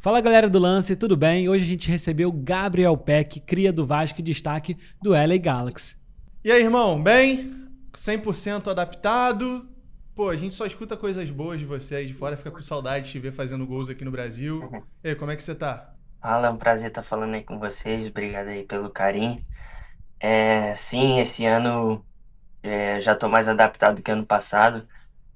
Fala galera do Lance, tudo bem? Hoje a gente recebeu Gabriel Peck, cria do Vasco e destaque do LA Galaxy. E aí, irmão, bem? 100% adaptado? Pô, a gente só escuta coisas boas de você aí de fora, fica com saudade de te ver fazendo gols aqui no Brasil. E aí, como é que você tá? Fala, é um prazer estar falando aí com vocês. Obrigado aí pelo carinho. Sim, esse ano já estou mais adaptado que ano passado.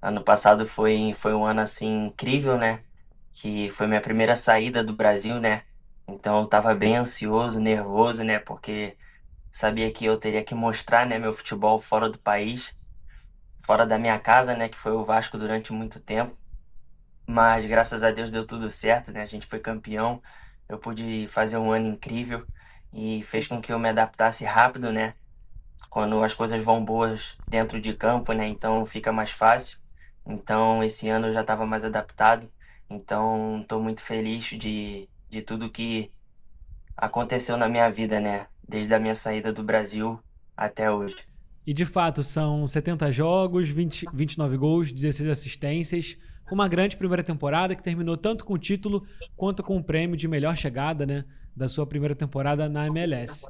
Ano passado foi um ano assim incrível, né? Que foi minha primeira saída do Brasil, né? Então eu tava bem ansioso, nervoso, né? Porque sabia que eu teria que mostrar, né, meu futebol fora do país, fora da minha casa, né? Que foi o Vasco durante muito tempo. Mas graças a Deus deu tudo certo, né? A gente foi campeão. Eu pude fazer um ano incrível e fez com que eu me adaptasse rápido, né? Quando as coisas vão boas dentro de campo, né? Então fica mais fácil. Então esse ano eu já estava mais adaptado. Então estou muito feliz de tudo que aconteceu na minha vida, né? Desde a minha saída do Brasil até hoje. E de fato, são 70 jogos, 29 gols, 16 assistências, uma grande primeira temporada que terminou tanto com o título quanto com o prêmio de melhor chegada, né, da sua primeira temporada na MLS.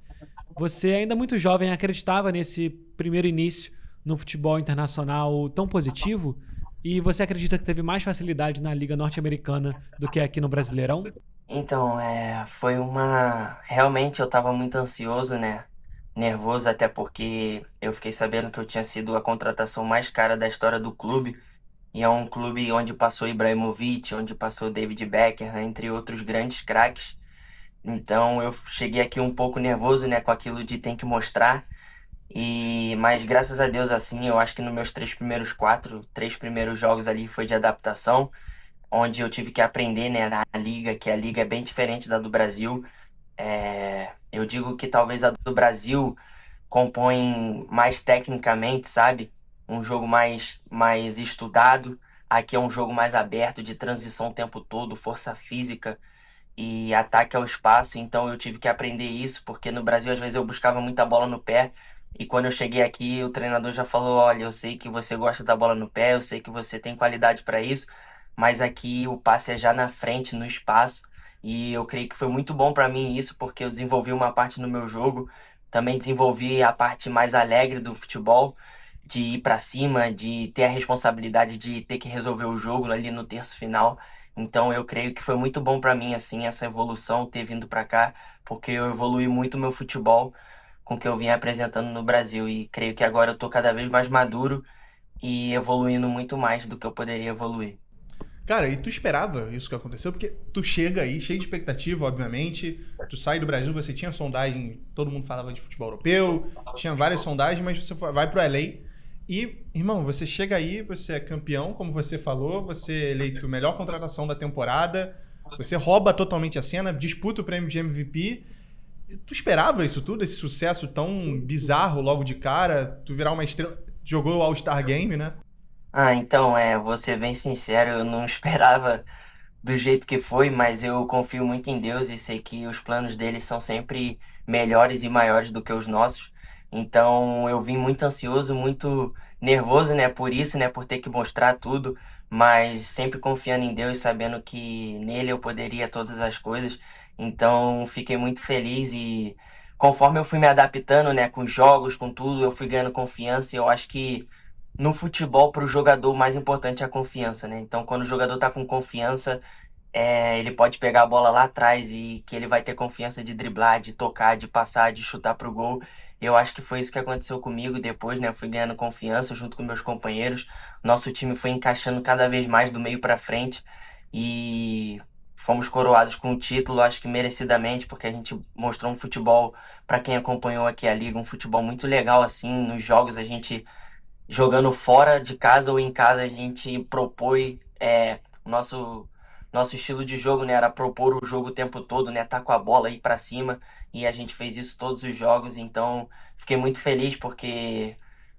Você, ainda muito jovem, acreditava nesse primeiro início no futebol internacional tão positivo? E você acredita que teve mais facilidade na Liga Norte-Americana do que aqui no Brasileirão? Então, foi uma. Realmente eu estava muito ansioso, né? Nervoso, até porque eu fiquei sabendo que eu tinha sido a contratação mais cara da história do clube. E é um clube onde passou Ibrahimovic, onde passou David Beckham, entre outros grandes craques. Então eu cheguei aqui um pouco nervoso, né, com aquilo de tem que mostrar. Mas graças a Deus, assim, eu acho que nos meus três primeiros jogos ali foi de adaptação, onde eu tive que aprender, né, na liga, que a liga é bem diferente da do Brasil. Eu digo que talvez a do Brasil compõe mais tecnicamente, sabe? Um jogo mais estudado. Aqui é um jogo mais aberto, de transição o tempo todo, força física e ataque ao espaço. Então eu tive que aprender isso, porque no Brasil às vezes eu buscava muita bola no pé. E quando eu cheguei aqui, o treinador já falou: olha, eu sei que você gosta da bola no pé, eu sei que você tem qualidade para isso, mas aqui o passe é já na frente, no espaço. E eu creio que foi muito bom para mim isso, porque eu desenvolvi uma parte no meu jogo, também desenvolvi a parte mais alegre do futebol, de ir para cima, de ter a responsabilidade de ter que resolver o jogo ali no terço final. Então eu creio que foi muito bom para mim assim essa evolução ter vindo para cá, porque eu evolui muito o meu futebol com o que eu vim apresentando no Brasil e creio que agora eu tô cada vez mais maduro e evoluindo muito mais do que eu poderia evoluir. Cara, e tu esperava isso que aconteceu? Porque tu chega aí, cheio de expectativa, obviamente. Tu sai do Brasil, você tinha sondagem, todo mundo falava de futebol europeu, tinha várias sondagens, mas você vai pro LA. E, irmão, você chega aí, você é campeão, como você falou, você é eleito melhor contratação da temporada, você rouba totalmente a cena, disputa o prêmio de MVP. Tu esperava isso tudo, esse sucesso tão bizarro logo de cara? Tu virar uma estrela. Jogou o All-Star Game, né? Então, vou ser bem sincero, eu não esperava do jeito que foi, mas eu confio muito em Deus e sei que os planos dele são sempre melhores e maiores do que os nossos. Então eu vim muito ansioso, muito nervoso, né, por isso, né, por ter que mostrar tudo, mas sempre confiando em Deus, sabendo que nele eu poderia todas as coisas. Então fiquei muito feliz e conforme eu fui me adaptando, né, com os jogos, com tudo, eu fui ganhando confiança e eu acho que no futebol, para o jogador, o mais importante é a confiança, né? Então, quando o jogador tá com confiança, ele pode pegar a bola lá atrás e que ele vai ter confiança de driblar, de tocar, de passar, de chutar pro gol. Eu acho que foi isso que aconteceu comigo depois, né? Eu fui ganhando confiança junto com meus companheiros. Nosso time foi encaixando cada vez mais do meio para frente e fomos coroados com o título, acho que merecidamente, porque a gente mostrou um futebol, para quem acompanhou aqui a liga, um futebol muito legal assim. Nos jogos a gente jogando fora de casa ou em casa, a gente propõe o nosso estilo de jogo, né, era propor o jogo o tempo todo, né, tá com a bola aí para cima, e a gente fez isso todos os jogos. Então fiquei muito feliz porque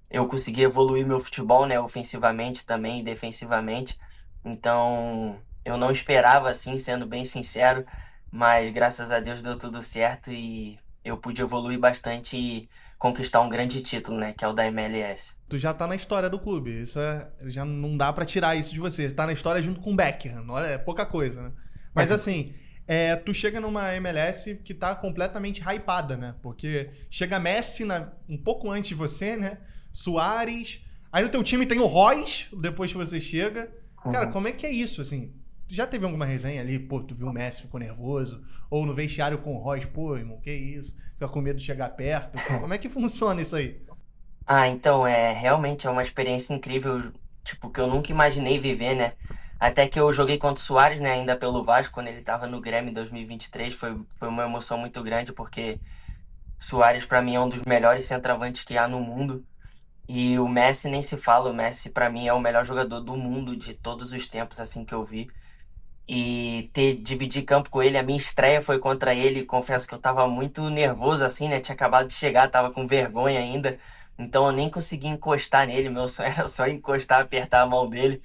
eu consegui evoluir meu futebol, né, ofensivamente também e defensivamente. Então eu não esperava assim, sendo bem sincero, mas graças a Deus deu tudo certo e eu pude evoluir bastante e conquistar um grande título, né, que é o da MLS. Tu já tá na história do clube. Isso já não dá pra tirar isso de você. Tá na história junto com o Beckham. Olha, é pouca coisa, né? Mas assim, tu chega numa MLS que tá completamente hypada, né? Porque chega Messi um pouco antes de você, né? Suárez. Aí no teu time tem o Royce, depois que você chega. Cara, como é que é isso, assim? Tu já teve alguma resenha ali, pô, tu viu o Messi, ficou nervoso? Ou no vestiário com o Royce, pô, irmão, que isso? Fica com medo de chegar perto? Como é que funciona isso aí? Ah, então, realmente é uma experiência incrível, tipo, que eu nunca imaginei viver, né? Até que eu joguei contra o Suárez, né, ainda pelo Vasco, quando ele tava no Grêmio em 2023, foi uma emoção muito grande, porque Suárez pra mim é um dos melhores centroavantes que há no mundo, e o Messi nem se fala, o Messi pra mim é o melhor jogador do mundo de todos os tempos, assim, que eu vi. E dividir campo com ele, a minha estreia foi contra ele. Confesso que eu tava muito nervoso assim, né? Tinha acabado de chegar, tava com vergonha ainda. Então eu nem consegui encostar nele. Meu sonho era só encostar, apertar a mão dele.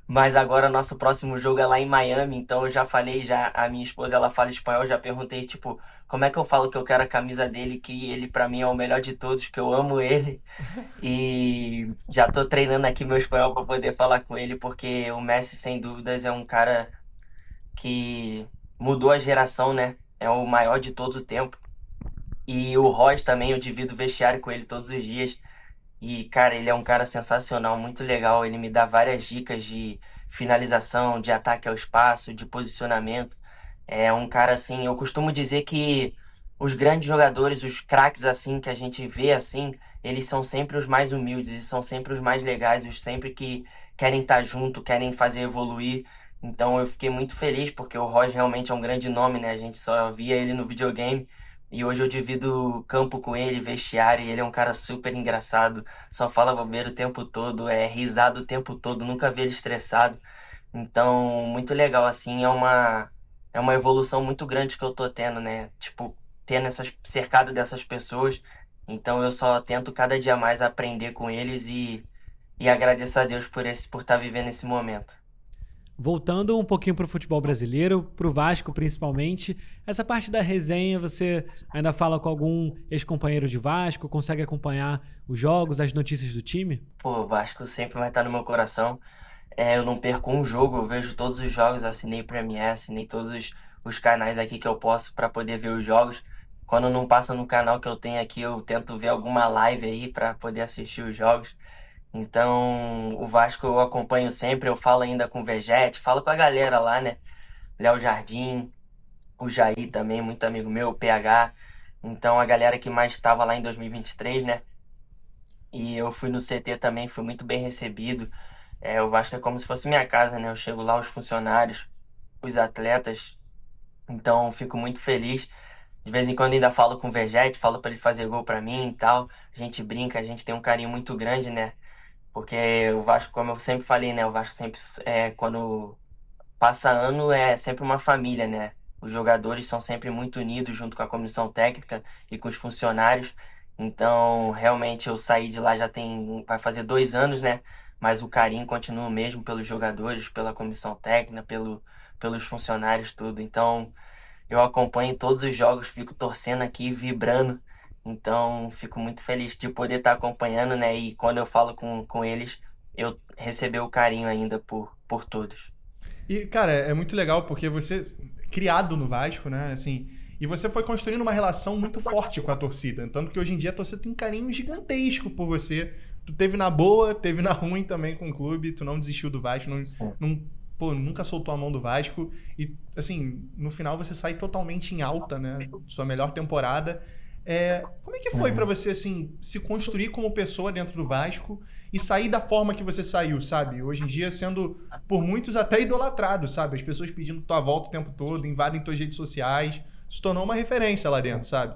Mas agora nosso próximo jogo é lá em Miami, então eu já falei, já a minha esposa ela fala espanhol, já perguntei tipo, como é que eu falo que eu quero a camisa dele, que ele pra mim é o melhor de todos, que eu amo ele. E já tô treinando aqui meu espanhol pra poder falar com ele, porque o Messi sem dúvidas é um cara que mudou a geração, né? É o maior de todo o tempo. E o Royce também, eu divido vestiário com ele todos os dias. E, cara, ele é um cara sensacional, muito legal. Ele me dá várias dicas de finalização, de ataque ao espaço, de posicionamento. É um cara assim, eu costumo dizer que os grandes jogadores, os craques assim que a gente vê assim, eles são sempre os mais humildes, eles são sempre os mais legais, os sempre que querem estar junto, querem fazer evoluir. Então eu fiquei muito feliz porque o Roger realmente é um grande nome, né? A gente só via ele no videogame e hoje eu divido campo com ele, vestiário, e ele é um cara super engraçado, só fala bobeira o tempo todo, é risado o tempo todo, nunca vi ele estressado. Então, muito legal, assim, é uma evolução muito grande que eu tô tendo, né? Tipo, tendo cercado dessas pessoas. Então, eu só tento cada dia mais aprender com eles e agradeço a Deus por estar vivendo esse momento. Voltando um pouquinho para o futebol brasileiro, para o Vasco principalmente, essa parte da resenha você ainda fala com algum ex-companheiro de Vasco, consegue acompanhar os jogos, as notícias do time? Pô, o Vasco sempre vai estar no meu coração. Eu não perco um jogo, eu vejo todos os jogos, assinei Premiere, assinei todos os canais aqui que eu posso para poder ver os jogos. Quando não passa no canal que eu tenho aqui, eu tento ver alguma live aí para poder assistir os jogos. Então, o Vasco eu acompanho sempre, eu falo ainda com o Vegete, falo com a galera lá, né? Léo Jardim, o Jair também, muito amigo meu, o PH. Então, a galera que mais estava lá em 2023, né? E eu fui no CT também, fui muito bem recebido. O Vasco é como se fosse minha casa, né? Eu chego lá, os funcionários, os atletas. Então, fico muito feliz. De vez em quando ainda falo com o Vegete, falo para ele fazer gol para mim e tal. A gente brinca, a gente tem um carinho muito grande, né? Porque o Vasco, como eu sempre falei, né? O Vasco sempre, quando passa ano, é sempre uma família, né? Os jogadores são sempre muito unidos junto com a comissão técnica e com os funcionários. Então, realmente, eu saí de lá vai fazer 2 anos, né? Mas o carinho continua o mesmo pelos jogadores, pela comissão técnica, pelos funcionários, tudo. Então, eu acompanho todos os jogos, fico torcendo aqui, vibrando. Então, fico muito feliz de poder estar acompanhando, né? E quando eu falo com eles, eu receber o carinho ainda por todos. E, cara, é muito legal porque você, criado no Vasco, né, assim, e você foi construindo uma relação muito forte com a torcida. Tanto que hoje em dia a torcida tem um carinho gigantesco por você. Tu teve na boa, teve na ruim também com o clube, tu não desistiu do Vasco, Sim. pô, nunca soltou a mão do Vasco. E, assim, no final você sai totalmente em alta, né? Sua melhor temporada. Como é que foi pra você, assim, se construir como pessoa dentro do Vasco e sair da forma que você saiu, sabe? Hoje em dia sendo, por muitos, até idolatrado, sabe? As pessoas pedindo tua volta o tempo todo, invadem tuas redes sociais. Se tornou uma referência lá dentro, sabe?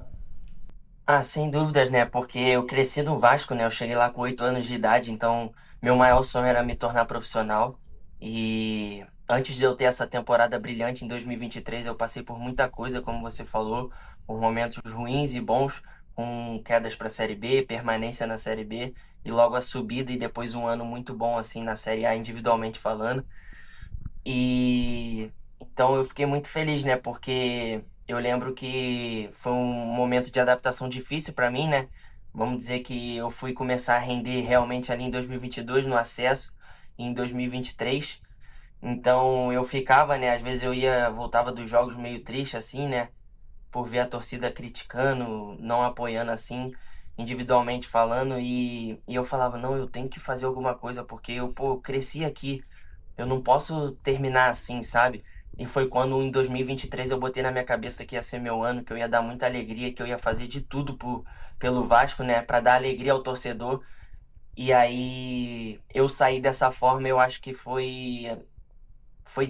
Ah, sem dúvidas, né? Porque eu cresci no Vasco, né? Eu cheguei lá com 8 anos de idade, então meu maior sonho era me tornar profissional. E antes de eu ter essa temporada brilhante em 2023, eu passei por muita coisa, como você falou, por momentos ruins e bons, com quedas para a Série B, permanência na Série B e logo a subida e depois um ano muito bom assim na Série A individualmente falando. E então eu fiquei muito feliz, né? Porque eu lembro que foi um momento de adaptação difícil para mim, né? Vamos dizer que eu fui começar a render realmente ali em 2022 no acesso, e em 2023. Então eu ficava, né? Às vezes voltava dos jogos meio triste, assim, né? Por ver a torcida criticando, não apoiando assim, individualmente falando, e eu falava, não, eu tenho que fazer alguma coisa, porque eu cresci aqui, eu não posso terminar assim, sabe? E foi quando em 2023 eu botei na minha cabeça que ia ser meu ano, que eu ia dar muita alegria, que eu ia fazer de tudo pelo Vasco, né, pra dar alegria ao torcedor. E aí eu saí dessa forma, eu acho que foi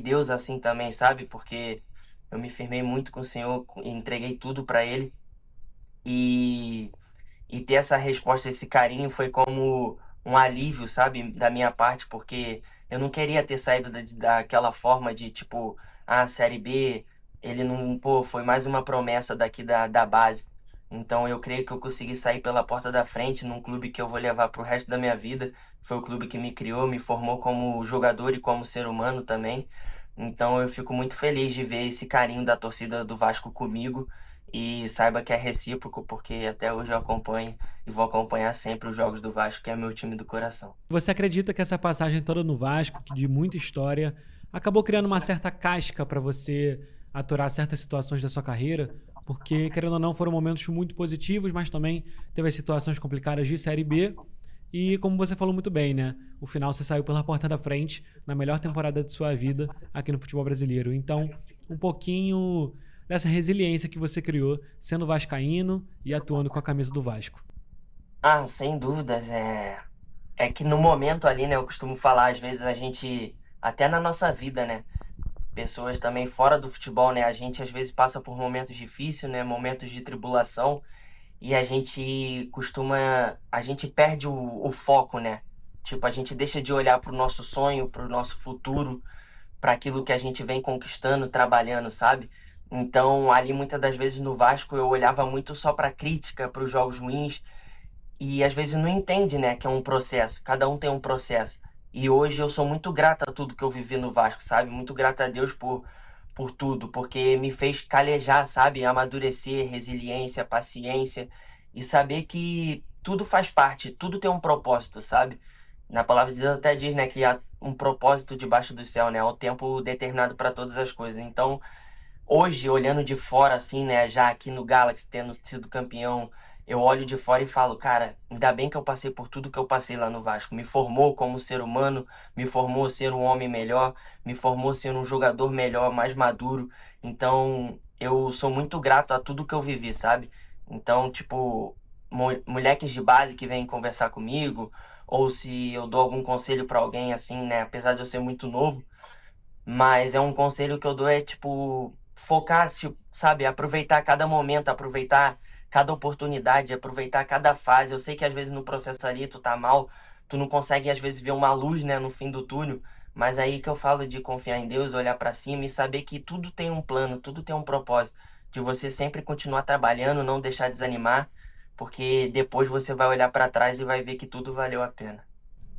Deus assim também, sabe? Porque eu me firmei muito com o Senhor, entreguei tudo pra Ele e, e ter essa resposta, esse carinho foi como um alívio, sabe, da minha parte, porque eu não queria ter saído daquela forma de tipo, Série B, ele não, pô, foi mais uma promessa daqui da base. Então eu creio que eu consegui sair pela porta da frente num clube que eu vou levar pro resto da minha vida. Foi o clube que me criou, me formou como jogador e como ser humano também. Então eu fico muito feliz de ver esse carinho da torcida do Vasco comigo e saiba que é recíproco, porque até hoje eu acompanho e vou acompanhar sempre os jogos do Vasco, que é meu time do coração. Você acredita que essa passagem toda no Vasco, que de muita história, acabou criando uma certa casca para você aturar certas situações da sua carreira? Porque, querendo ou não, foram momentos muito positivos, mas também teve as situações complicadas de Série B. E como você falou muito bem, né? O final você saiu pela porta da frente na melhor temporada de sua vida aqui no futebol brasileiro. Então, um pouquinho dessa resiliência que você criou sendo vascaíno e atuando com a camisa do Vasco. Sem dúvidas, é que no momento ali, né, eu costumo falar, às vezes a gente, até na nossa vida, né, pessoas também fora do futebol, né, a gente às vezes passa por momentos difíceis, né, momentos de tribulação, e a gente perde o foco, né, tipo, a gente deixa de olhar para o nosso sonho, para o nosso futuro, para aquilo que a gente vem conquistando, trabalhando, sabe? Então, ali muitas das vezes no Vasco eu olhava muito só para crítica, para os jogos ruins e às vezes não entende, né, que é um processo, cada um tem um processo. E hoje eu sou muito grato a tudo que eu vivi no Vasco, sabe? Muito grato a Deus por tudo, porque me fez calejar, sabe? Amadurecer, resiliência, paciência e saber que tudo faz parte, tudo tem um propósito, sabe? Na palavra de Deus até diz, né, que há um propósito debaixo do céu, né? Há um tempo determinado para todas as coisas. Então, hoje, olhando de fora, assim, né, já aqui no Galaxy, tendo sido campeão, eu olho de fora e falo, cara, ainda bem que eu passei por tudo que eu passei lá no Vasco. Me formou como ser humano, me formou ser um homem melhor, me formou ser um jogador melhor, mais maduro. Então, eu sou muito grato a tudo que eu vivi, sabe? Então, tipo, moleques de base que vêm conversar comigo, ou se eu dou algum conselho pra alguém, assim, né, apesar de eu ser muito novo. Mas é um conselho que eu dou tipo, focar, tipo, sabe, aproveitar cada momento, aproveitar cada oportunidade, aproveitar cada fase. Eu sei que às vezes no processo ali tu tá mal, tu não consegue às vezes ver uma luz, né, no fim do túnel, mas aí que eu falo de confiar em Deus, olhar pra cima e saber que tudo tem um plano, tudo tem um propósito, de você sempre continuar trabalhando, não deixar desanimar, porque depois você vai olhar pra trás e vai ver que tudo valeu a pena.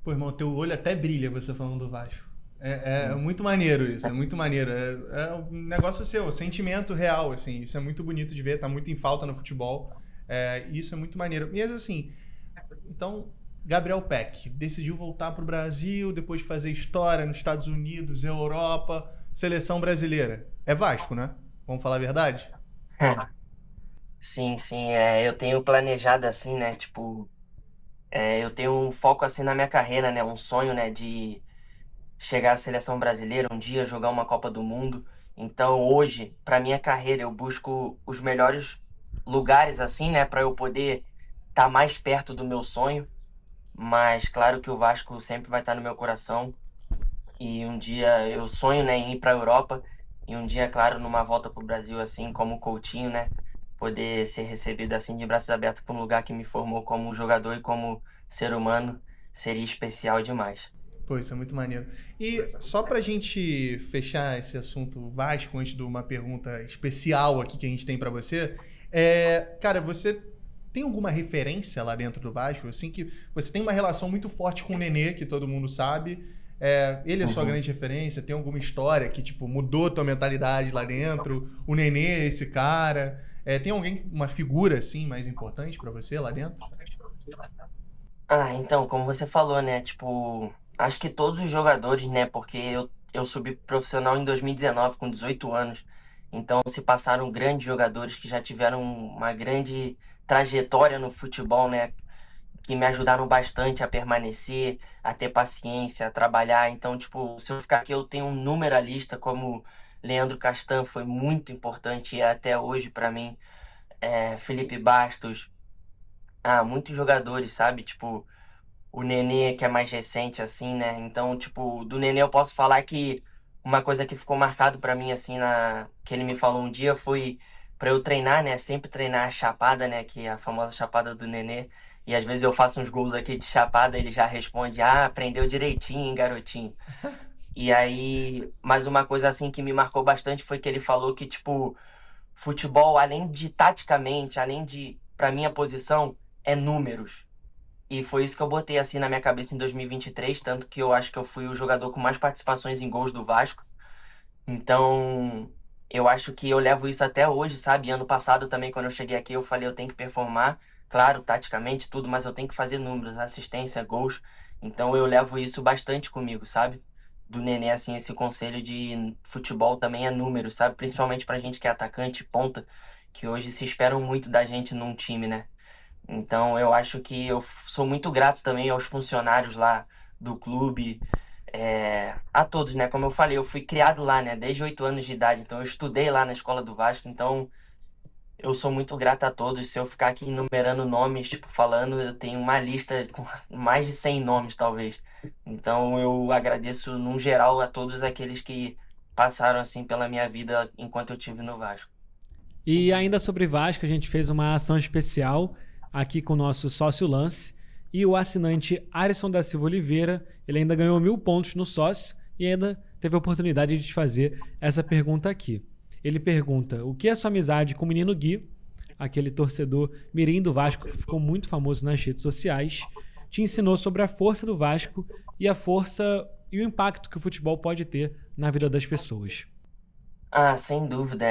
Pô, irmão, teu olho até brilha você falando do Vasco. É muito maneiro isso, é muito maneiro. É um negócio seu, sentimento real, assim. Isso é muito bonito de ver, tá muito em falta no futebol. Isso é muito maneiro. Mas assim, então, Gabriel Peck decidiu voltar pro Brasil depois de fazer história nos Estados Unidos, Europa, seleção brasileira. É Vasco, né? Vamos falar a verdade? Sim, sim, eu tenho planejado assim, né, tipo, eu tenho um foco assim na minha carreira, né, um sonho, né, de chegar à seleção brasileira um dia, jogar uma Copa do Mundo. Então, hoje, para minha carreira, eu busco os melhores lugares assim, né, para eu poder estar mais perto do meu sonho. Mas claro que o Vasco sempre vai estar no meu coração e um dia eu sonho, né, em ir para a Europa e um dia, claro, numa volta para o Brasil assim, como Coutinho, né, poder ser recebido assim de braços abertos por um lugar que me formou como jogador e como ser humano, seria especial demais. Pô, isso é muito maneiro. E só pra gente fechar esse assunto Vasco, antes de uma pergunta especial aqui que a gente tem pra você, cara, você tem alguma referência lá dentro do Vasco? Assim, que você tem uma relação muito forte com o Nenê, que todo mundo sabe. Ele é sua Uhum. grande referência? Tem alguma história que, tipo, mudou tua mentalidade lá dentro? O Nenê é esse cara? Tem alguém, uma figura, assim, mais importante pra você lá dentro? Então, como você falou, né? Tipo, acho que todos os jogadores, né? Porque eu subi profissional em 2019, com 18 anos. Então se passaram grandes jogadores que já tiveram uma grande trajetória no futebol, né? Que me ajudaram bastante a permanecer, a ter paciência, a trabalhar. Então, tipo, se eu ficar aqui, eu tenho um número à lista, como Leandro Castan foi muito importante e é até hoje para mim. Felipe Bastos, muitos jogadores, sabe? Tipo, o Nenê, que é mais recente, assim, né? Então, tipo, do Nenê eu posso falar que uma coisa que ficou marcado pra mim, assim, que ele me falou um dia foi pra eu treinar, né? Sempre treinar a chapada, né? Que é a famosa chapada do Nenê. E às vezes eu faço uns gols aqui de chapada, ele já responde, aprendeu direitinho, hein, garotinho. E aí, mas uma coisa assim que me marcou bastante foi que ele falou que, tipo, futebol, além de taticamente, além de, pra minha posição, é números. E foi isso que eu botei assim na minha cabeça em 2023, tanto que eu acho que eu fui o jogador com mais participações em gols do Vasco. Então, eu acho que eu levo isso até hoje, sabe? Ano passado também, quando eu cheguei aqui, eu falei, eu tenho que performar, claro, taticamente, tudo, mas eu tenho que fazer números, assistência, gols. Então, eu levo isso bastante comigo, sabe? Do Nenê, assim, esse conselho de futebol também é números, sabe? Principalmente pra gente que é atacante, ponta, que hoje se esperam muito da gente num time, né? Então, eu acho que eu sou muito grato também aos funcionários lá do clube, a todos, né? Como eu falei, eu fui criado lá, né? Desde 8 anos de idade, então eu estudei lá na escola do Vasco, então eu sou muito grato a todos. Se eu ficar aqui enumerando nomes, tipo, falando, eu tenho uma lista com mais de 100 nomes, talvez. Então, eu agradeço, num geral, a todos aqueles que passaram, assim, pela minha vida enquanto eu tive no Vasco. E ainda sobre Vasco, a gente fez uma ação especial aqui com o nosso sócio Lance e o assinante Arisson da Silva Oliveira. Ele ainda ganhou 1.000 pontos no sócio e ainda teve a oportunidade de te fazer essa pergunta aqui. Ele pergunta: o que é sua amizade com o menino Gui, aquele torcedor mirim do Vasco que ficou muito famoso nas redes sociais, te ensinou sobre a força do Vasco e a força e o impacto que o futebol pode ter na vida das pessoas? Sem dúvida,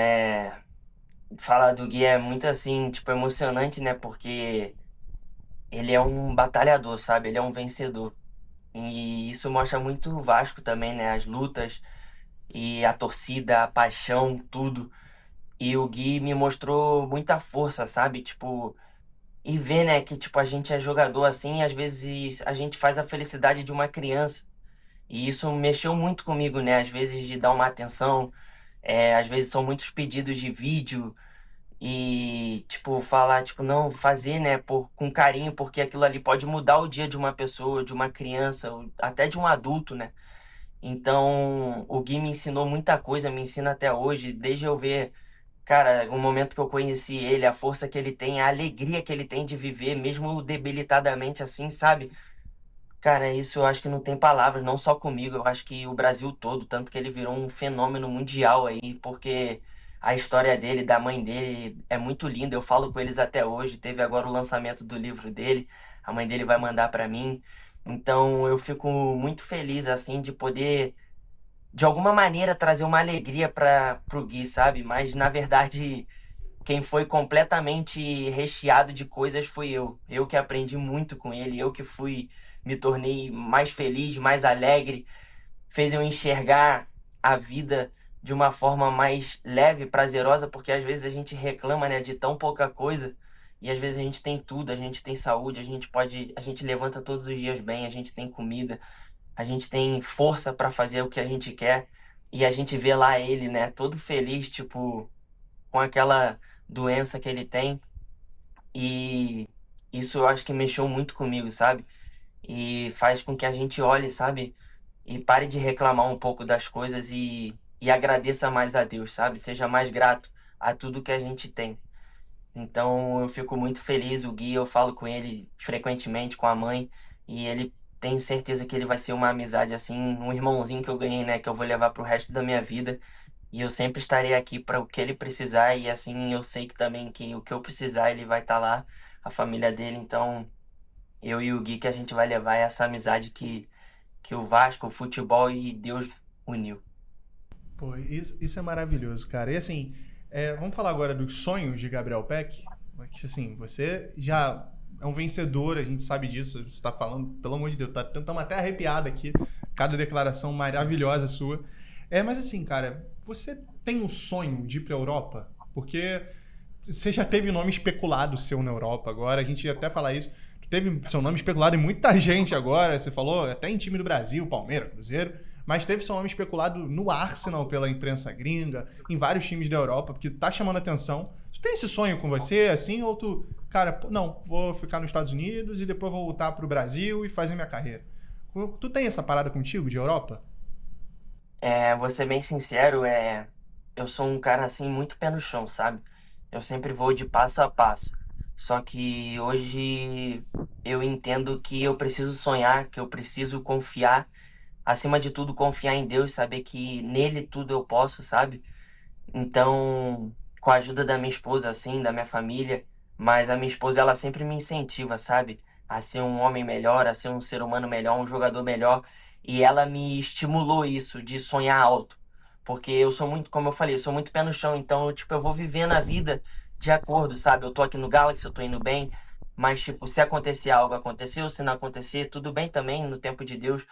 falar do Gui é muito assim, tipo, emocionante, né? Porque ele é um batalhador, sabe? Ele é um vencedor. E isso mostra muito o Vasco também, né? As lutas e a torcida, a paixão, tudo. E o Gui me mostrou muita força, sabe? Tipo, e ver, né, que tipo a gente é jogador assim, e às vezes a gente faz a felicidade de uma criança. E isso mexeu muito comigo, né? Às vezes de dar uma atenção, às vezes são muitos pedidos de vídeo e tipo falar, tipo, não, fazer, né, com carinho, porque aquilo ali pode mudar o dia de uma pessoa, de uma criança, ou até de um adulto, né? Então, o Gui me ensinou muita coisa, me ensina até hoje, desde eu ver, cara, o momento que eu conheci ele, a força que ele tem, a alegria que ele tem de viver, mesmo debilitadamente assim, sabe? Cara, isso eu acho que não tem palavras, não só comigo, eu acho que o Brasil todo, tanto que ele virou um fenômeno mundial aí, porque a história dele, da mãe dele, é muito linda. Eu falo com eles até hoje. Teve agora o lançamento do livro dele, a mãe dele vai mandar pra mim. Então eu fico muito feliz assim de poder, de alguma maneira, trazer uma alegria para pro Gui, sabe? Mas na verdade, quem foi completamente recheado de coisas fui eu. Eu que aprendi muito com ele, eu que me tornei mais feliz, mais alegre, fez eu enxergar a vida de uma forma mais leve, prazerosa, porque às vezes a gente reclama, né, de tão pouca coisa, e às vezes a gente tem tudo, a gente tem saúde, a gente levanta todos os dias bem, a gente tem comida, a gente tem força para fazer o que a gente quer, e a gente vê lá ele, né, todo feliz, tipo, com aquela doença que ele tem, e isso eu acho que mexeu muito comigo, sabe? E faz com que a gente olhe, sabe? E pare de reclamar um pouco das coisas e agradeça mais a Deus, sabe? Seja mais grato a tudo que a gente tem. Então eu fico muito feliz. O Gui, eu falo com ele frequentemente, com a mãe, e ele tenho certeza que ele vai ser uma amizade assim, um irmãozinho que eu ganhei, né? Que eu vou levar pro resto da minha vida. E eu sempre estarei aqui para o que ele precisar, e assim eu sei que também que o que eu precisar ele vai estar lá, a família dele. Então eu e o Gui que a gente vai levar essa amizade que o Vasco, o futebol e Deus uniu. Pô, isso é maravilhoso, cara. E assim, vamos falar agora dos sonhos de Gabriel Peck. Que assim, você já é um vencedor, a gente sabe disso. Você está falando, pelo amor de Deus, estamos até arrepiado aqui. Cada declaração maravilhosa sua. Mas assim, cara, você tem um sonho de ir pra Europa? Porque você já teve nome especulado seu na Europa agora, a gente ia até falar isso. Tu teve seu nome especulado em muita gente agora, você falou até em time do Brasil, Palmeiras, Cruzeiro, mas teve seu nome especulado no Arsenal pela imprensa gringa, em vários times da Europa, porque tá chamando atenção. Tu tem esse sonho com você, assim, ou tu, cara, não, vou ficar nos Estados Unidos e depois vou voltar pro Brasil e fazer minha carreira? Tu tem essa parada contigo de Europa? Vou ser bem sincero, eu sou um cara assim muito pé no chão, sabe? Eu sempre vou de passo a passo. Só que hoje eu entendo que eu preciso sonhar, que eu preciso confiar, acima de tudo, confiar em Deus, saber que nele tudo eu posso, sabe? Então, com a ajuda da minha esposa, assim, da minha família, mas a minha esposa, ela sempre me incentiva, sabe? A ser um homem melhor, a ser um ser humano melhor, um jogador melhor. E ela me estimulou isso, de sonhar alto. Porque eu sou muito, como eu falei, eu sou muito pé no chão, então, tipo, eu vou vivendo a vida de acordo, sabe? Eu tô aqui no Galaxy, eu tô indo bem, mas, tipo, se acontecer algo, aconteceu, se não acontecer, tudo bem também, no tempo de Deus.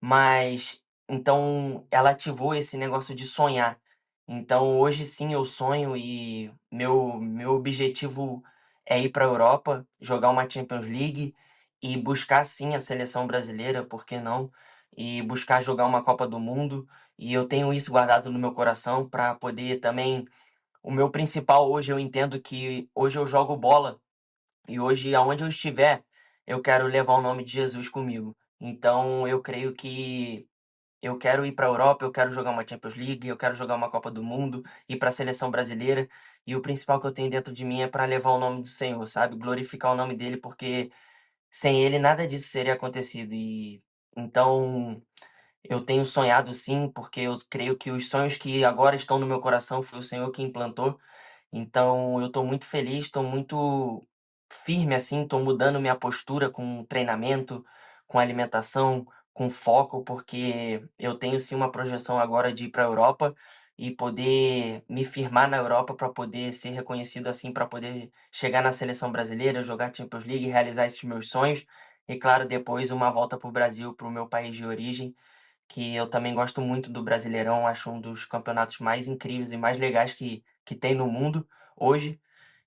Mas então ela ativou esse negócio de sonhar. Então hoje sim eu sonho e meu objetivo é ir para a Europa, jogar uma Champions League e buscar sim a seleção brasileira, por que não? E buscar jogar uma Copa do Mundo. E eu tenho isso guardado no meu coração para poder também. O meu principal hoje eu entendo que hoje eu jogo bola e hoje, aonde eu estiver, eu quero levar o nome de Jesus comigo. Então, eu creio que eu quero ir para a Europa, eu quero jogar uma Champions League, eu quero jogar uma Copa do Mundo, ir para a seleção brasileira. E o principal que eu tenho dentro de mim é para levar o nome do Senhor, sabe? Glorificar o nome dele, porque sem ele nada disso seria acontecido. E então, eu tenho sonhado sim, porque eu creio que os sonhos que agora estão no meu coração foi o Senhor que implantou. Então eu estou muito feliz, estou muito firme, assim, estou mudando minha postura com treinamento, com alimentação, com foco, porque eu tenho sim uma projeção agora de ir para a Europa e poder me firmar na Europa para poder ser reconhecido assim, para poder chegar na seleção brasileira, jogar Champions League, realizar esses meus sonhos. E claro, depois uma volta para o Brasil, para o meu país de origem, que eu também gosto muito do Brasileirão, acho um dos campeonatos mais incríveis e mais legais que tem no mundo hoje.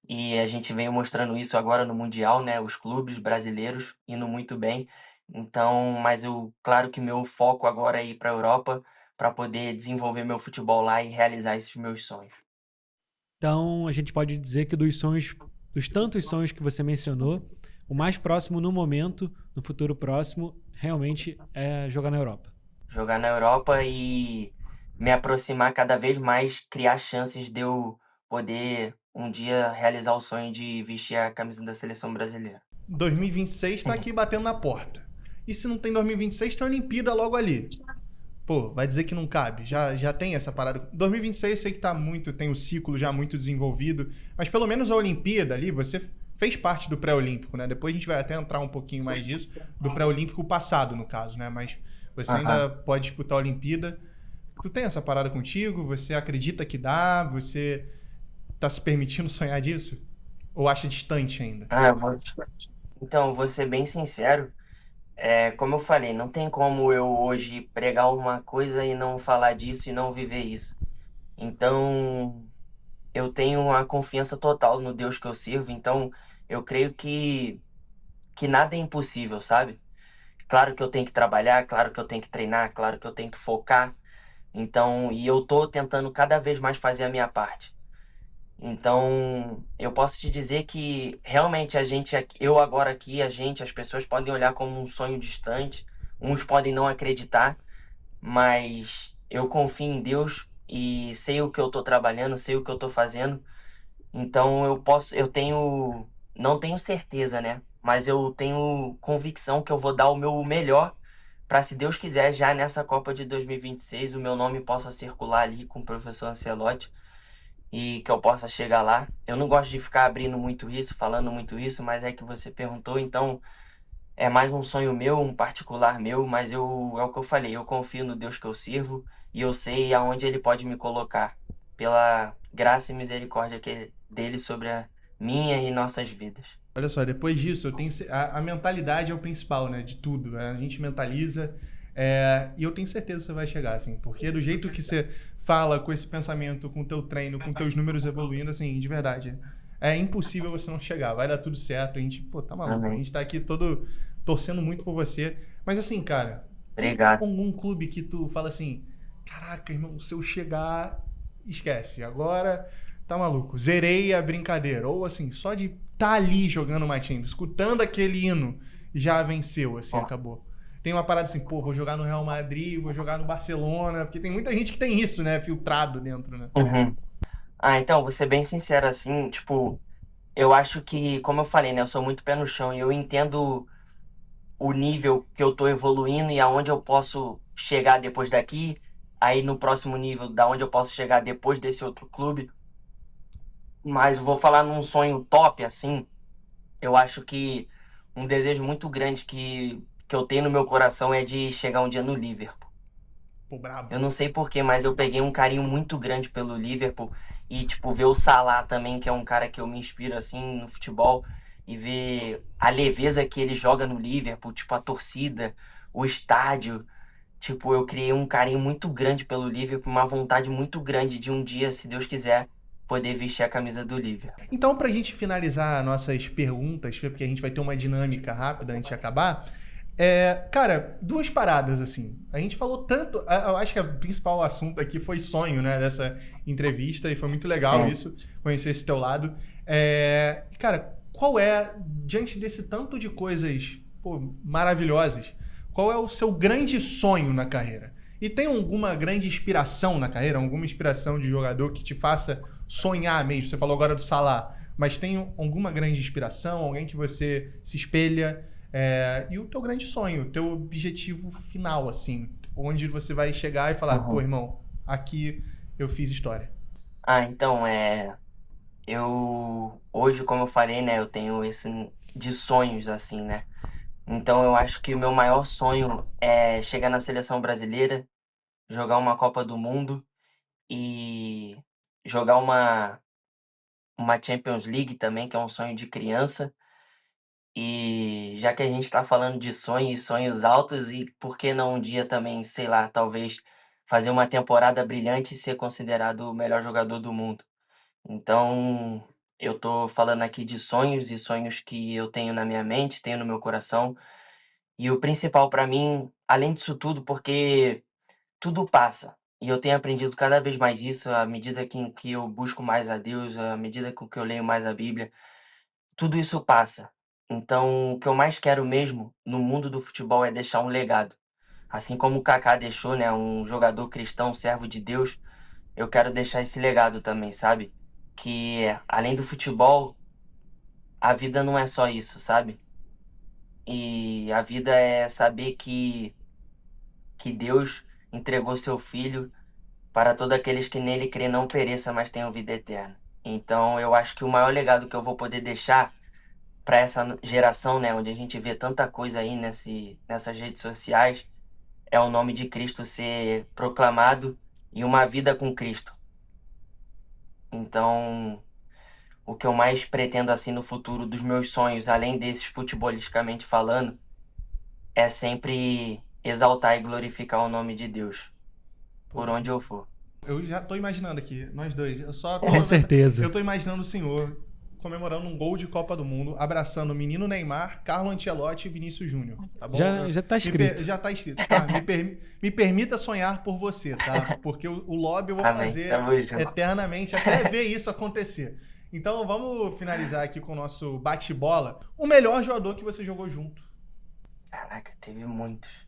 E a gente veio mostrando isso agora no Mundial, né? Os clubes brasileiros indo muito bem. Então, mas eu, claro que meu foco agora é ir para a Europa para poder desenvolver meu futebol lá e realizar esses meus sonhos. Então, a gente pode dizer que dos sonhos, dos tantos sonhos que você mencionou, o mais próximo no momento, no futuro próximo, realmente é jogar na Europa. Jogar na Europa e me aproximar cada vez mais, criar chances de eu poder um dia realizar o sonho de vestir a camisa da seleção brasileira. 2026 tá aqui batendo na porta. E se não tem 2026, tem a Olimpíada logo ali. Pô, vai dizer que não cabe. Já tem essa parada. 2026 eu sei que tá muito, tem o ciclo já muito desenvolvido, mas pelo menos a Olimpíada ali, você fez parte do pré-olímpico, né? Depois a gente vai até entrar um pouquinho mais disso, do pré-olímpico passado, no caso, né? Mas você ainda pode disputar a Olimpíada. Tu tem essa parada contigo? Você acredita que dá? Você tá se permitindo sonhar disso? Ou acha distante ainda? Então, vou ser bem sincero, como eu falei, não tem como eu hoje pregar uma coisa e não falar disso e não viver isso. Então, eu tenho uma confiança total no Deus que eu sirvo, então eu creio que nada é impossível, sabe? Claro que eu tenho que trabalhar, claro que eu tenho que treinar, claro que eu tenho que focar. Então, e eu tô tentando cada vez mais fazer a minha parte. Então, eu posso te dizer que realmente a gente, eu agora aqui, as pessoas podem olhar como um sonho distante, uns podem não acreditar, mas eu confio em Deus e sei o que eu tô trabalhando, sei o que eu tô fazendo. Então, eu tenho, não tenho certeza, né? Mas eu tenho convicção que eu vou dar o meu melhor para, se Deus quiser, já nessa Copa de 2026, o meu nome possa circular ali com o professor Ancelotti e que eu possa chegar lá. Eu não gosto de ficar abrindo muito isso, falando muito isso, mas é que você perguntou, então é mais um sonho meu, um particular meu, mas é o que eu falei, eu confio no Deus que eu sirvo e eu sei aonde ele pode me colocar, pela graça e misericórdia dele sobre a minha e nossas vidas. Olha só, depois disso, eu tenho a mentalidade é o principal, né, de tudo. Né? A gente mentaliza, E eu tenho certeza que você vai chegar, assim, porque do jeito que você fala com esse pensamento, com o teu treino, com teus números evoluindo, assim, de verdade, é impossível você não chegar. Vai dar tudo certo. A gente, pô, tá maluco. A Amém. gente tá aqui todo torcendo muito por você. Mas assim, cara, tem Obrigado. algum clube que tu fala assim, caraca, irmão, se eu chegar, esquece. Agora tá maluco. Zerei a brincadeira. Ou assim, só de tá ali jogando uma Champions, escutando aquele hino, já venceu, assim, Ó. acabou. Tem uma parada assim, pô, vou jogar no Real Madrid, vou jogar no Barcelona, porque tem muita gente que tem isso, né, filtrado dentro, né? Uhum. Então, vou ser bem sincero assim, tipo, eu acho que, como eu falei, né, eu sou muito pé no chão e eu entendo o nível que eu tô evoluindo e aonde eu posso chegar depois daqui, aí no próximo nível, da onde eu posso chegar depois desse outro clube. Mas eu vou falar num sonho top, assim, eu acho que um desejo muito grande que eu tenho no meu coração é de chegar um dia no Liverpool. Pô, brabo. Eu não sei porquê, mas eu peguei um carinho muito grande pelo Liverpool e, tipo, ver o Salah também, que é um cara que eu me inspiro, assim, no futebol, e ver a leveza que ele joga no Liverpool, tipo, a torcida, o estádio. Tipo, eu criei um carinho muito grande pelo Liverpool, uma vontade muito grande de um dia, se Deus quiser, poder vestir a camisa do Liverpool. Então, pra gente finalizar nossas perguntas, porque a gente vai ter uma dinâmica rápida antes de acabar, cara, duas paradas, assim. A gente falou tanto. Eu acho que o principal assunto aqui foi sonho, né, dessa entrevista, e foi muito legal É. isso, conhecer esse teu lado. Cara, qual diante desse tanto de coisas, pô, maravilhosas, qual é o seu grande sonho na carreira? E tem alguma grande inspiração na carreira? Alguma inspiração de jogador que te faça sonhar mesmo? Você falou agora do Salah, mas tem alguma grande inspiração? Alguém que você se espelha? E o teu grande sonho, o teu objetivo final, assim, onde você vai chegar e falar, pô, Uhum. irmão, aqui eu fiz história. Então, eu hoje, como eu falei, né, eu tenho esse de sonhos, assim, né? Então eu acho que o meu maior sonho é chegar na seleção brasileira, jogar uma Copa do Mundo e jogar uma Champions League também, que é um sonho de criança. E já que a gente está falando de sonhos, sonhos altos, e por que não um dia também, sei lá, talvez fazer uma temporada brilhante e ser considerado o melhor jogador do mundo. Então, eu tô falando aqui de sonhos e sonhos que eu tenho na minha mente, tenho no meu coração. E o principal para mim, além disso tudo, porque tudo passa. E eu tenho aprendido cada vez mais isso à medida que eu busco mais a Deus, à medida que eu leio mais a Bíblia. Tudo isso passa. Então, o que eu mais quero mesmo no mundo do futebol é deixar um legado. Assim como o Kaká deixou, né, um jogador cristão, servo de Deus, eu quero deixar esse legado também, sabe? Que além do futebol, a vida não é só isso, sabe? E a vida é saber que Deus entregou seu filho para todos aqueles que nele crê não pereça, mas tenham vida eterna. Então, eu acho que o maior legado que eu vou poder deixar para essa geração, né, onde a gente vê tanta coisa aí nessas redes sociais, é o nome de Cristo ser proclamado e uma vida com Cristo. Então, o que eu mais pretendo assim no futuro dos meus sonhos, além desses futebolisticamente falando, é sempre exaltar e glorificar o nome de Deus, Pô, por onde eu for. eu já tô imaginando aqui, nós dois. Eu só tô, Com certeza. Eu tô imaginando o senhor comemorando um gol de Copa do Mundo, abraçando o menino Neymar, Carlo Ancelotti e Vinícius Júnior, tá bom? Já tá escrito. Já tá escrito, tá? Me permita sonhar por você, tá? Porque o lobby eu vou Amém. fazer Tamo junto. eternamente até ver isso acontecer. Então vamos finalizar aqui com o nosso bate-bola. O melhor jogador que você jogou junto. Caraca, teve muitos.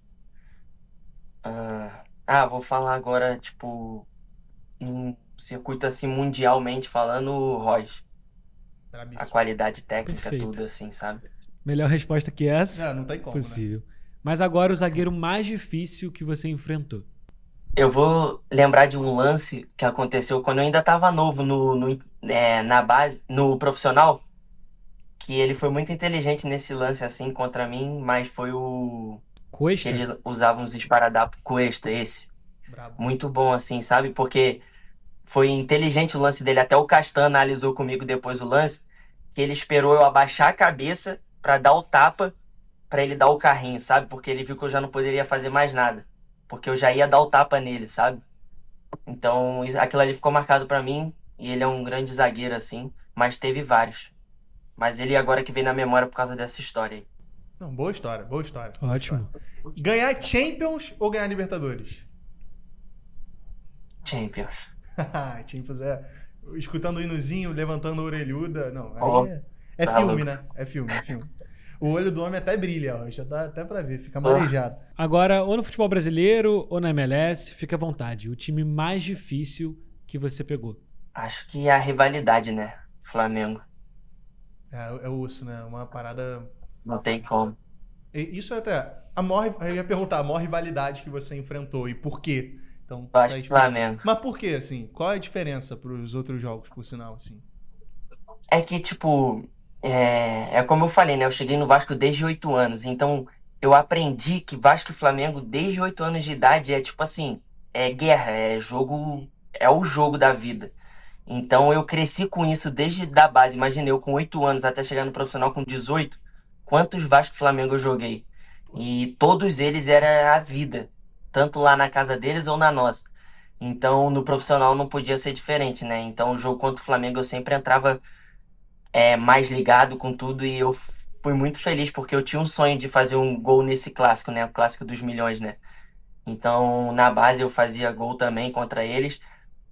Vou falar agora, tipo, num circuito assim, mundialmente falando, o Royce. A Brabíssimo. qualidade técnica, Perfeito. tudo assim, sabe? Melhor resposta que essa? Não tem como, né? Possível. Mas agora o zagueiro mais difícil que você enfrentou. Eu vou lembrar de um lance que aconteceu quando eu ainda tava novo na base, no profissional, que ele foi muito inteligente nesse lance assim contra mim, mas foi que Cuesta? eles usavam uns esparadrapo Cuesta, esse. Brabo. Muito bom assim, sabe? Porque foi inteligente o lance dele, até o Castan analisou comigo depois o lance, que ele esperou eu abaixar a cabeça pra dar o tapa pra ele dar o carrinho, sabe? Porque ele viu que eu já não poderia fazer mais nada. Porque eu já ia dar o tapa nele, sabe? Então, aquilo ali ficou marcado pra mim. E ele é um grande zagueiro, assim. Mas teve vários. Mas ele agora que veio na memória por causa dessa história aí. Não, boa história, boa história. Boa Ótimo. história. Ganhar Champions ou ganhar Libertadores? Champions. Champions é... Escutando o hinozinho, levantando a orelhuda. Não, Ó, aí é tá filme, louco. né? É filme, é filme. O olho do homem até brilha, ó. Já dá até pra ver, fica marejado. Agora, ou no futebol brasileiro ou na MLS, fica à vontade. O time mais difícil que você pegou. Acho que é a rivalidade, né? Flamengo. É o osso, né? Uma parada... Não tem como. Isso é até... Eu ia perguntar, a maior rivalidade que você enfrentou e por quê? Então, Eu acho tá que Flamengo. Mas por quê, assim? Qual é a diferença pros outros jogos, por sinal, assim? É que, tipo, é como eu falei, né? Eu cheguei no Vasco desde 8 anos. Então, eu aprendi que Vasco e Flamengo, desde 8 anos de idade, é tipo assim, é guerra, é jogo, é o jogo da vida. Então, eu cresci com isso desde da base. Imagina, eu com 8 anos até chegar no profissional com 18, quantos Vasco e Flamengo eu joguei? E todos eles era a vida, tanto lá na casa deles ou na nossa. Então, no profissional não podia ser diferente, né? Então, o jogo contra o Flamengo eu sempre entrava mais ligado com tudo e eu fui muito feliz porque eu tinha um sonho de fazer um gol nesse clássico, né? O clássico dos milhões, né? Então, na base eu fazia gol também contra eles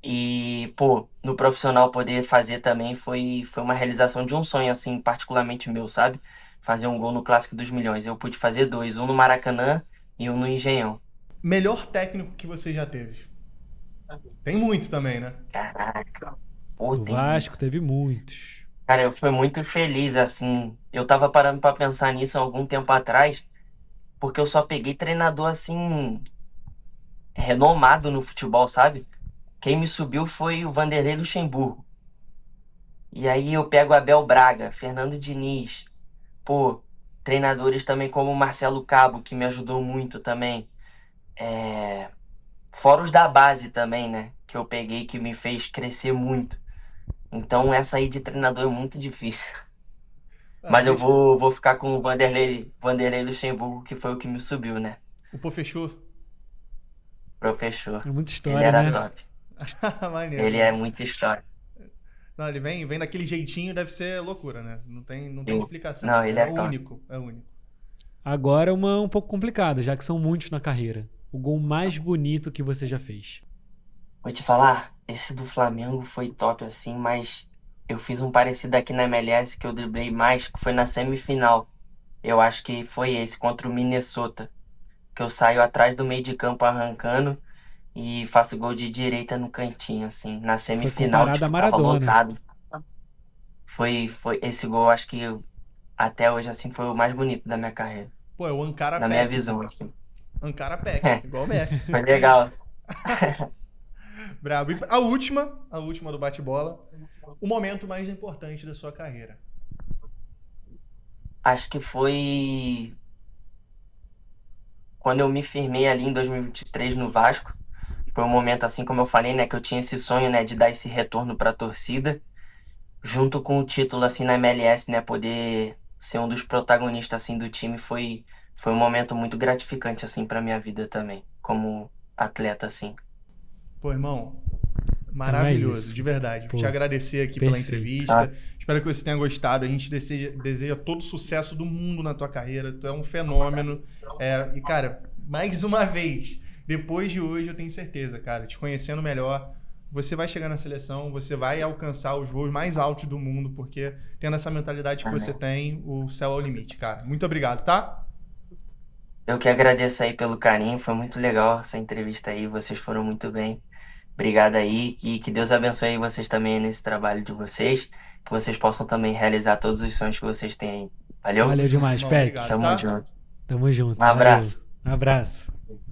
e, pô, no profissional poder fazer também foi uma realização de um sonho, assim, particularmente meu, sabe? Fazer um gol no clássico dos milhões. Eu pude fazer dois, um no Maracanã e um no Engenhão. Melhor técnico que você já teve? Tem muito também, né? Caraca. Pô, O tem Vasco muito. teve muitos. Cara, eu fui muito feliz, assim. Eu tava parando pra pensar nisso há algum tempo atrás, porque eu só peguei treinador, assim, renomado no futebol, sabe? Quem me subiu foi o Vanderlei Luxemburgo. E aí eu pego Abel Braga, Fernando Diniz, pô, treinadores também como o Marcelo Cabo, que me ajudou muito também. É... Fora os da base também, né? Que eu peguei, que me fez crescer muito. Então essa aí de treinador é muito difícil. Ah, Mas eu deixa... vou ficar com o Vanderlei Luxemburgo, que foi o que me subiu, né? O Pô fechou? Professor. É muita Ele história, era né? top. Maneiro, Ele é maneiro. muita história. Não, ele vem daquele jeitinho, deve ser loucura, né? Não tem Sim. explicação. Não, ele É é top. único, é único. Agora uma um pouco complicada, já que são muitos na carreira. O gol mais bonito que você já fez. Vou te falar, esse do Flamengo foi top assim, mas eu fiz um parecido aqui na MLS que eu driblei mais, que foi na semifinal. Eu acho que foi esse, contra o Minnesota. Que eu saio atrás do meio de campo arrancando e faço gol de direita no cantinho, assim. Na Foi semifinal, comparado a tipo, tava Maradona. lotado. Foi esse gol, acho que até hoje, assim, foi o mais bonito da minha carreira. Pô, é o Ankara Na minha Pack. visão, assim. Ankara Pack, igual o Messi. Foi legal. Brabo. E a última do bate-bola. O momento mais importante da sua carreira. Acho que foi quando eu me firmei ali em 2023 no Vasco. Foi um momento, assim como eu falei, né, que eu tinha esse sonho, né, de dar esse retorno pra torcida, junto com o título, assim, na MLS, né, poder ser um dos protagonistas, assim, do time, foi um momento muito gratificante, assim, pra minha vida também, como atleta, assim. Pô, irmão, Então é maravilhoso, isso. de verdade. Pô, Te agradecer aqui pela perfeito. entrevista. Tá? Espero que você tenha gostado. A gente deseja todo o sucesso do mundo na tua carreira. Tu é um fenômeno. E, cara, mais uma vez, depois de hoje, eu tenho certeza, cara, te conhecendo melhor, você vai chegar na seleção, você vai alcançar os voos mais altos do mundo, porque tendo essa mentalidade que Amém. você tem, o céu é o limite, cara. Muito obrigado, tá? Eu que agradeço aí pelo carinho, foi muito legal essa entrevista aí, vocês foram muito bem. Obrigado aí e que Deus abençoe vocês também nesse trabalho de vocês, que vocês possam também realizar todos os sonhos que vocês têm aí. Valeu? Valeu demais, Irmão, Peck. obrigado, Tamo tá? junto. Tamo junto. Um abraço. Valeu. Um abraço.